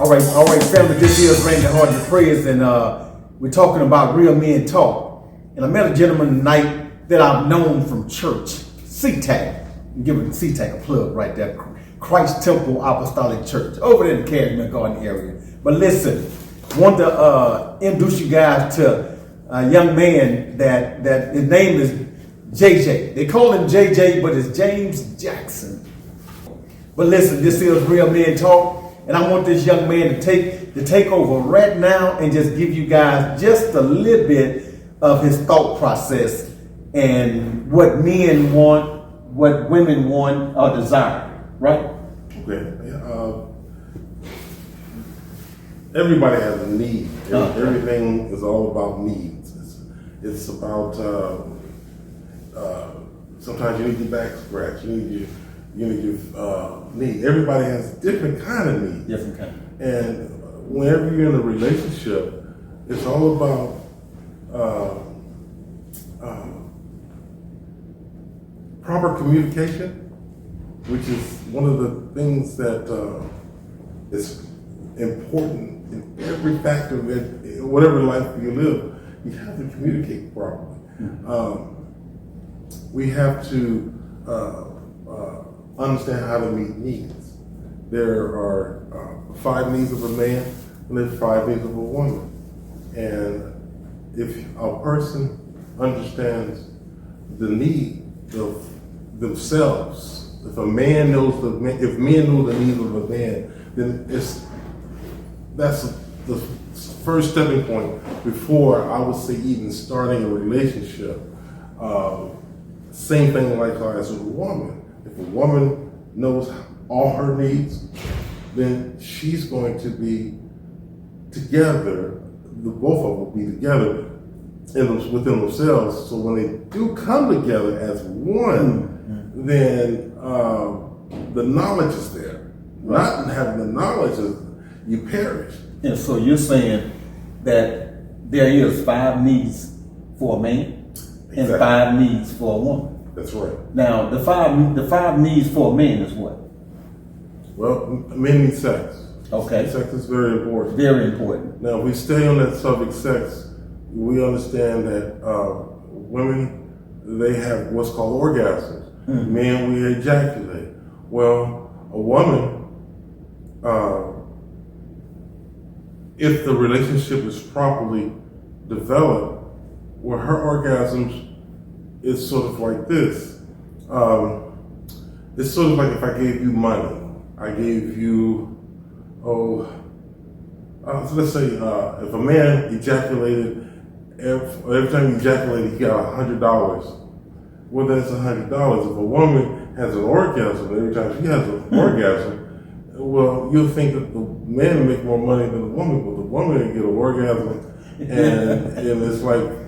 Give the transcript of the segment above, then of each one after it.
All right, family. This is Randy Hardy Prayers, and we're talking about real men talk. And I met a gentleman tonight that I've known from church, CTAC. Give it CTAC a plug right there. Christ Temple Apostolic Church over there in the Cashmere Garden area. But listen, want to introduce you guys to a young man that his name is JJ. They call him JJ, but it's James Jackson. But listen, this is Real Men Talk, and I want this young man to take over right now and just give you guys just a little bit of his thought process and what men want, what women want or desire, right? Okay. Everybody has a need. Everything is all about needs. It's about sometimes you need your back scratched. You need your need. Everybody has different kind of needs. Different kind. And whenever you're in a relationship, it's all about proper communication, which is one of the things that is important in every factor of it, whatever life you live. You have to communicate properly. We have to understand how to meet needs. There are 5 needs of a man, and there's 5 needs of a woman. And if a person understands the need of themselves, if men know the needs of a man, then that's the first stepping point before I would say even starting a relationship. Same thing likewise with a woman. If a woman knows all her needs, then she's going to be together. The both of them will be together within themselves. So when they do come together as one, then the knowledge is there. Right. Not having the knowledge is you perish. And so you're saying that there is 5 needs for a man and 5 needs for a woman. That's right. Now the five needs for a man is what? Well, men need sex. Okay. Sex is very important. Very important. Now, if we stay on that subject, sex, we understand that women, they have what's called orgasms. Mm-hmm. Men, we ejaculate. Well, a woman, if the relationship is properly developed, where her orgasms is sort of like this. It's sort of like if I gave you money. I gave you, so let's say if a man ejaculated, every time you ejaculated, he got $100. Well, that's $100. If a woman has an orgasm, every time she has an orgasm, well, you'll think that the man will make more money than the woman, but the woman will get an orgasm, and it's like,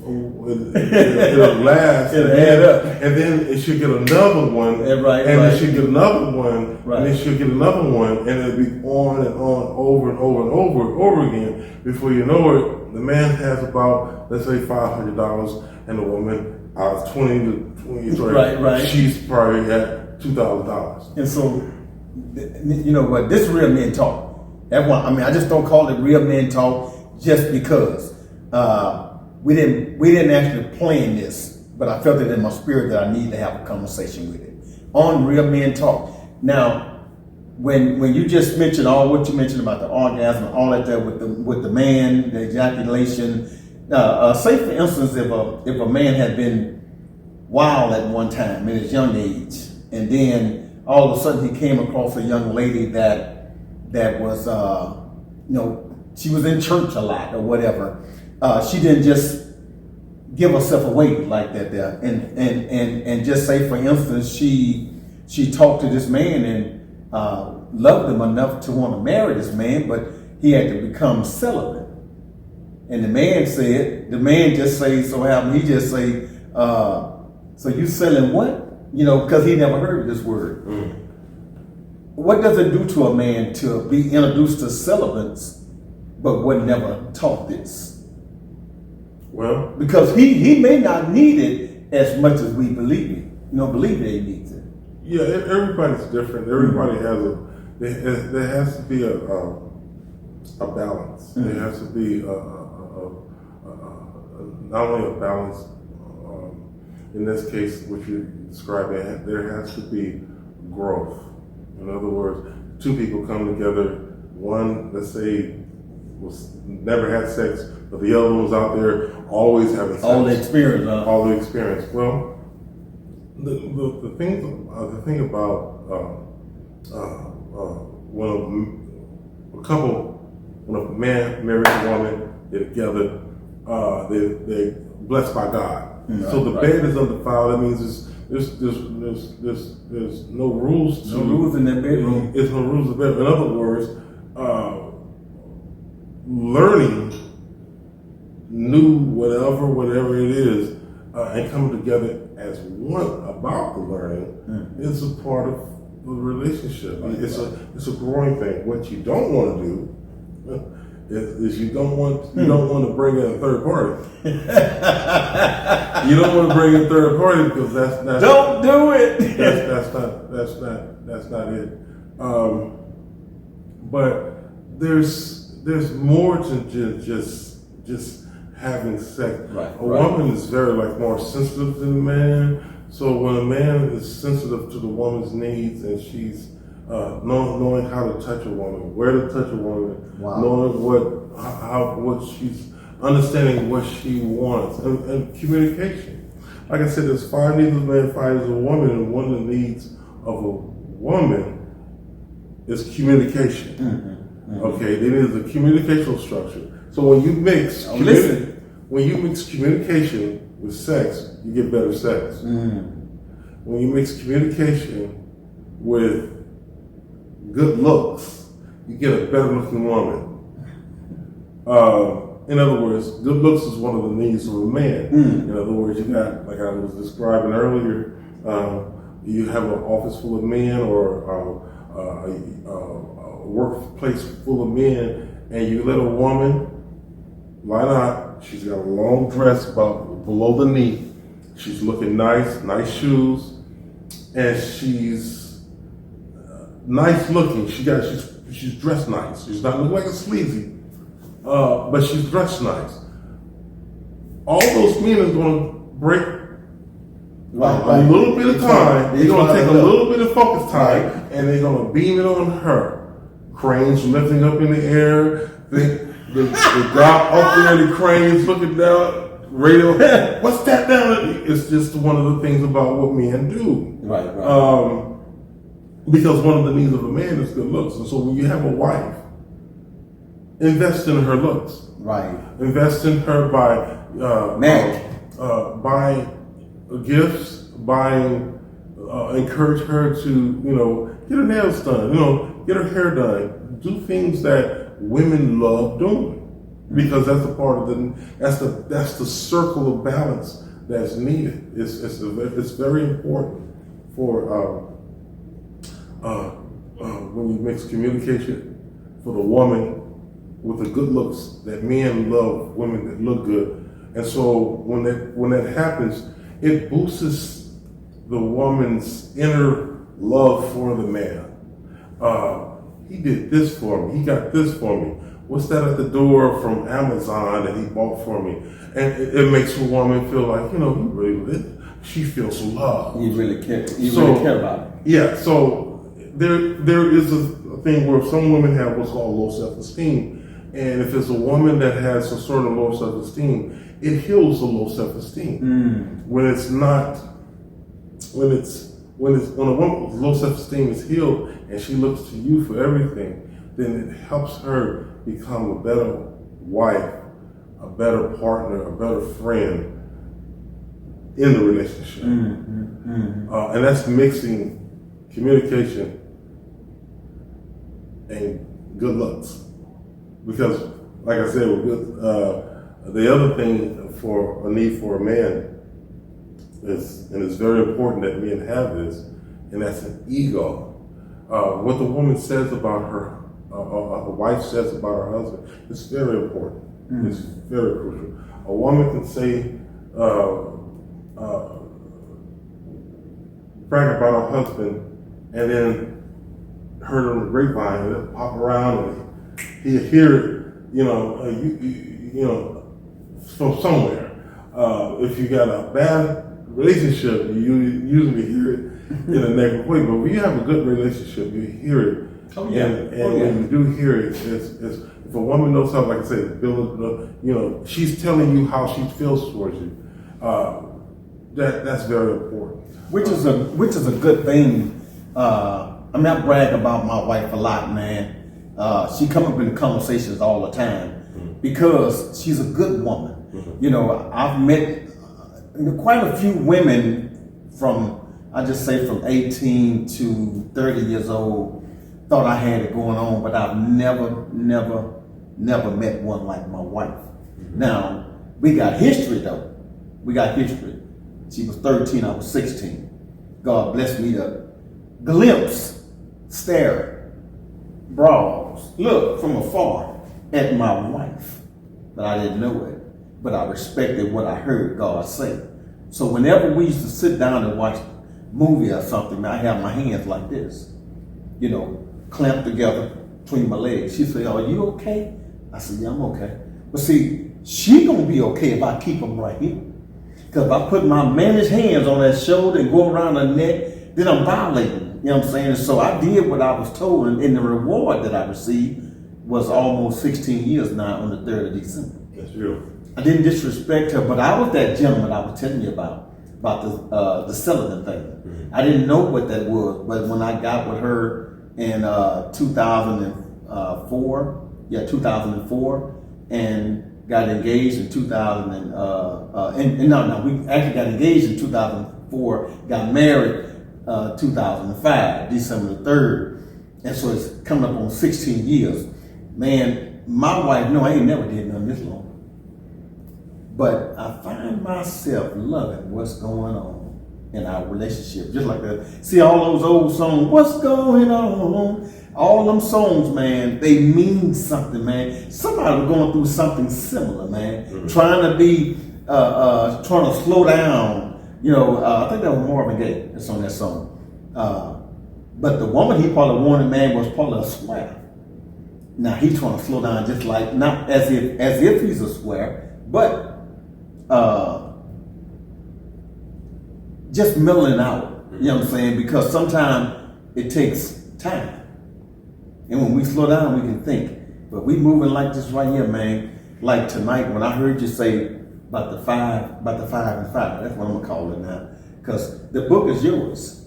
it'll last, it'll add up, and then it should get another one, it should get another one, and it should get another one, and it'll be on and on, over and over and over again. Before you know it, the man has about, let's say, $500, and the woman out of 20, she's probably at $2,000. And so, you know what? This is real men talk. I just don't call it real men talk just because. We didn't actually plan this, but I felt it in my spirit that I need to have a conversation with it on Real Men Talk. Now, when you just mentioned all what you mentioned about the orgasm and all that there with the man, the ejaculation, say for instance if a man had been wild at one time in his young age, and then all of a sudden he came across a young lady that was she was in church a lot or whatever. She didn't just give herself away like that there, and just say, for instance, she talked to this man and loved him enough to want to marry this man, but he had to become celibate. And the man just say, so happened, he just say, so you selling what? Because he never heard this word. What does it do to a man to be introduced to celibates, but was never taught this? Well, because he may not need it as much as we believe that he needs it. Yeah, everybody's different. Everybody has there has to be a balance. Mm-hmm. There has to be not only a balance. In this case, what you're describing, there has to be growth. In other words, two people come together. One, let's say, never had sex, but the other one's out there always having sex. All the experience, All the experience. Well, the thing about when a man marries a woman, they're together, they're blessed by God. So the bed is undefiled. That means there's no rules. No rules in that bedroom. There's no rules in the bedroom. In other words, learning new whatever it is, and coming together as one about the learning is a part of the relationship. It's a growing thing. What you don't want to do is you don't want to bring in a third party. You don't want to bring in a third party because that's don't do it. That's not it. But there's more to just having sex. Right, a woman is very more sensitive than a man. So when a man is sensitive to the woman's needs and she's knowing how to touch a woman, where to touch a woman, knowing what she's understanding what she wants, and communication. Like I said, there's 5 needs of a man, 5 needs of a woman, and one of the needs of a woman is communication. Okay, then there's a communicational structure. So when you mix communication with sex, you get better sex. When you mix communication with good looks, you get a better looking woman. In other words, good looks is one of the needs of a man. In other words, you got, like I was describing earlier, you have an office full of men or a workplace full of men, and you let a woman, why not? She's got a long dress about below the knee. She's looking nice shoes, and she's nice looking. She's dressed nice. She's not looking like a sleazy, but she's dressed nice. All those men is going to break a little bit of time. They're going to take a little bit of focus time, and they're going to beam it on her. Cranes lifting up in the air. The guy up there, the cranes looking down. Radio, what's that down? It's just one of the things about what men do. Right. Because one of the needs of a man is good looks. And so when you have a wife, invest in her looks. Right. Invest in her by buying gifts, encourage her to, get her nails done, get her hair done, do things that women love doing. Because that's a part of that's the circle of balance that's needed. It's very important for when you mix communication for the woman with the good looks, that men love women that look good, and so when that happens, it boosts the woman's inner love for the man. He did this for me. He got this for me. What's that at the door from Amazon that he bought for me? And it makes a woman feel like, he really did. She feels loved. You really care. Really care about it. Yeah. So there is a thing where some women have what's called low self-esteem, and if it's a woman that has some sort of low self-esteem, it heals the low self-esteem. When a woman with low self-esteem is healed and she looks to you for everything, then it helps her become a better wife, a better partner, a better friend in the relationship. And that's mixing communication and good looks. Because, like I said, the other thing for a need for a man is, and it's very important that men have this, and that's an ego. What the woman says about her, a wife says about her husband, it's very important. It's very crucial. A woman can say, brag about her husband, and then heard on the grapevine, and it'll pop around, and he'll hear it, you know, from somewhere. If you got a bad relationship, you usually hear it in a negative way. But when you have a good relationship, you hear it. Oh, yeah. And when you do hear it, it's if a woman knows something, like I said, she's telling you how she feels towards you. That's very important. Which is a good thing. I brag about my wife a lot, man. She come up in the conversations all the time because she's a good woman. I've met quite a few women from 18 to 30 years old. Thought I had it going on, but I've never met one like my wife. Now, we got history though. We got history. She was 13, I was 16. God blessed me to stare, browse, look from afar at my wife. But I didn't know it. But I respected what I heard God say. So whenever we used to sit down and watch a movie or something, I have my hands like this, clamped together between my legs. She said, "Are you okay?" I said, "Yeah, I'm okay." But see, she gonna be okay if I keep them right here. Because if I put my managed hands on that shoulder and go around her neck, then I'm violating. You know what I'm saying? And so I did what I was told, and the reward that I received was almost 16 years now on the 3rd of December. That's true. I didn't disrespect her, but I was that gentleman I was telling you about the Sullivan thing. Mm-hmm. I didn't know what that was, but when I got with her in 2004, and got engaged in 2000 we actually got engaged in 2004, got married 2005, December the 3rd, and so it's coming up on 16 years. Man, my wife, no, I ain't never did nothing this long. But I find myself loving what's going on in our relationship. Just like that. See all those old songs, what's going on? All them songs, man, they mean something, man. Somebody was going through something similar, man. Mm-hmm. Trying to slow down. I think that was Marvin Gaye that's on that song. But the woman he probably wanted, man, was probably a square. Now he's trying to slow down, just like not as if he's a square, but just milling out. You know what I'm saying? Because sometimes it takes time, and when we slow down, we can think. But we moving like this right here, man. Like tonight, when I heard you say about the 5 and 5, that's what I'm gonna call it now, because the book is yours,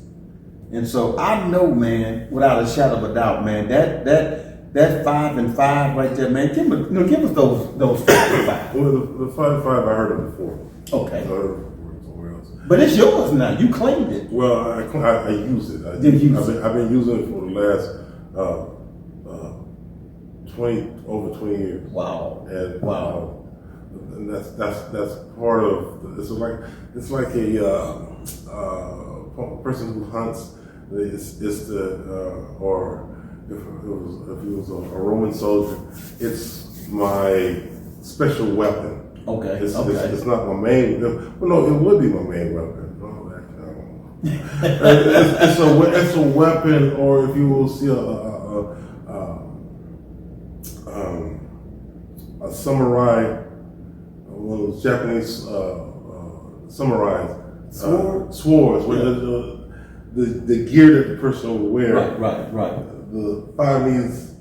and so I know, man, without a shadow of a doubt, man, that 5 and 5 right there, man. Give us those 5 and 5. Well, the 5 and 5, I heard it before. Okay. I heard it before somewhere else. But it's yours now. You claimed it. Well, I use it. I've been using it for the last 20 years. Wow. And wow. And that's part of. It's like a person who hunts. Or if he was a Roman soldier, it's my special weapon. Okay. It's not my main. Well, no, it would be my main weapon. It's a weapon, or if you will see a samurai, one of those Japanese samurais, swords, with the gear that the person will wear. Right. The 5 knees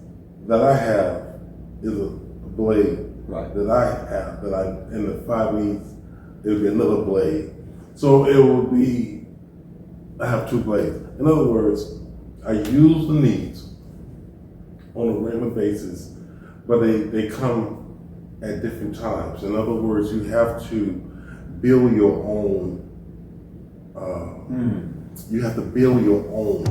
that I have is a blade. Right. That I have, in the 5 knees, it would be another blade. So it will be, I have 2 blades. In other words, I use the knees on a regular basis, but they come at different times. In other words, you have to build your own, you have to build your own